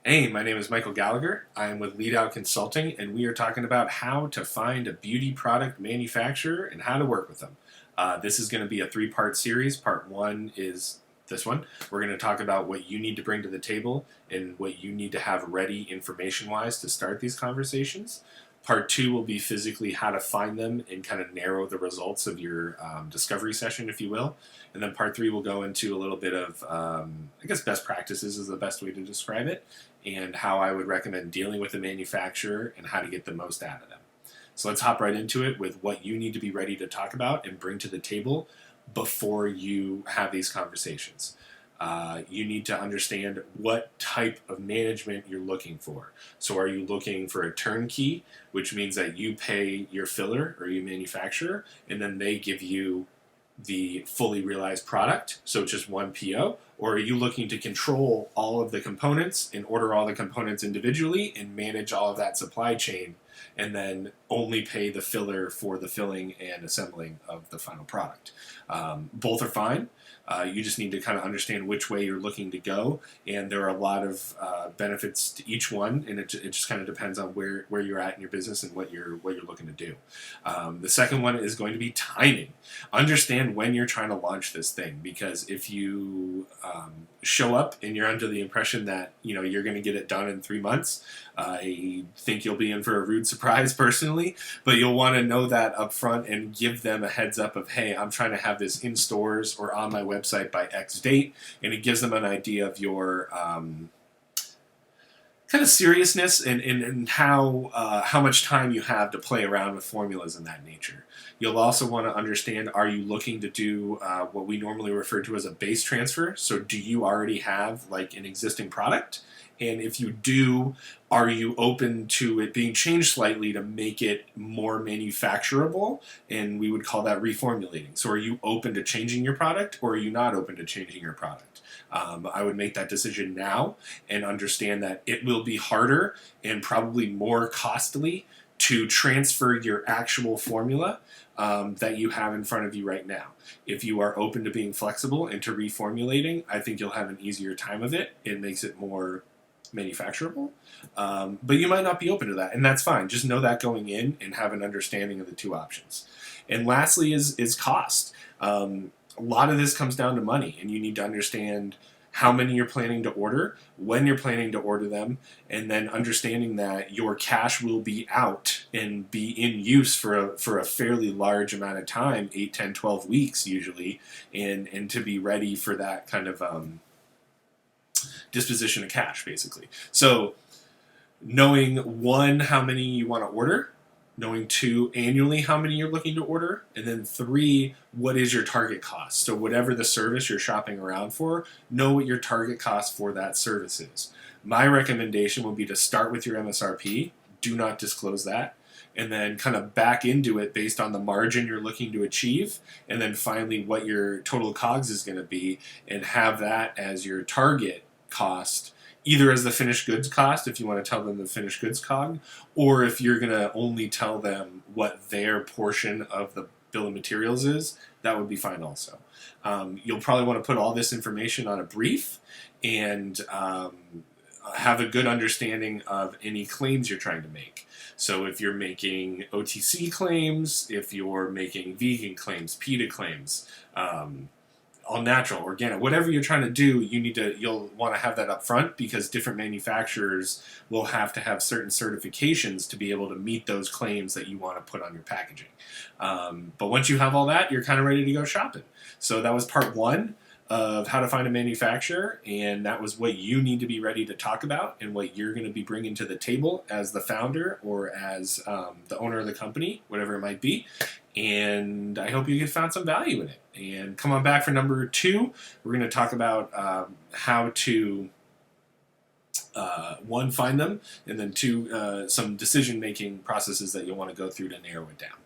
Hey, my name is Michael Gallagher. I am with Lead Out Consulting, and we are talking about how to find a beauty product manufacturer and how to work with them. This is going to be a three-part series. Part one is this one. We're going to talk about what you need to bring to the table and what you need to have ready information-wise to start these conversations. Part two will be physically how to find them and kind of narrow the results of your discovery session, if you will. And then part three will go into a little bit of, I guess, best practices is the best way to describe it, and how I would recommend dealing with a manufacturer and how to get the most out of them. So let's hop right into it with what you need to be ready to talk about and bring to the table before you have these conversations. You need to understand what type of management you're looking for. So are you looking for a turnkey, which means that you pay your filler or your manufacturer, and then they give you the fully realized product, so just one PO? Or are you looking to control all of the components and order all the components individually and manage all of that supply chain and then only pay the filler for the filling and assembling of the final product? Both are fine. You just need to kind of understand which way you're looking to go, and there are a lot of benefits to each one, and it just kind of depends on where you're at in your business and what you're looking to do. The second one is going to be timing. Understand when you're trying to launch this thing, because if you show up and you're under the impression that you're going to get it done in 3 months, I think you'll be in for a rude surprise personally. But you'll want to know that up front and give them a heads up of, hey, I'm trying to have this in stores or on my website by X date, and it gives them an idea of your kind of seriousness and how much time you have to play around with formulas in that nature. You'll also want to understand, are you looking to do what we normally refer to as a base transfer? So do you already have like an existing product? And if you do, are you open to it being changed slightly to make it more manufacturable? And we would call that reformulating. So are you open to changing your product, or are you not open to changing your product? I would make that decision now and understand that it will be harder and probably more costly to transfer your actual formula that you have in front of you right now. If you are open to being flexible and to reformulating, I think you'll have an easier time of it. It makes it more manufacturable, but you might not be open to that, and that's fine. Just know that going in and have an understanding of the two options. And lastly is cost. A lot of this comes down to money, and you need to understand how many you're planning to order, when you're planning to order them, and then understanding that your cash will be out and be in use for a fairly large amount of time, 8, 10, 12 weeks usually, and to be ready for that kind of disposition of cash, basically. So knowing, one, how many you want to order, knowing, two, annually how many you're looking to order, and then three, what is your target cost? So whatever the service you're shopping around for, know what your target cost for that service is. My recommendation would be to start with your MSRP, do not disclose that, and then kind of back into it based on the margin you're looking to achieve, and then finally what your total COGS is going to be, and have that as your target cost, either as the finished goods cost if you want to tell them the finished goods COG, or if you're going to only tell them what their portion of the bill of materials is, that would be fine also. You'll probably want to put all this information on a brief and have a good understanding of any claims you're trying to make. So if you're making OTC claims, if you're making vegan claims, PETA claims, all natural, organic, whatever you're trying to do, you'll want to have that up front, because different manufacturers will have to have certain certifications to be able to meet those claims that you want to put on your packaging. But once you have all that, you're kind of ready to go shopping. So that was part one of how to find a manufacturer, and that was what you need to be ready to talk about and what you're going to be bringing to the table as the founder or as the owner of the company, whatever it might be. And I hope you found some value in it. And come on back for number 2. We're going to talk about how to, one, find them, and then two, some decision-making processes that you'll want to go through to narrow it down.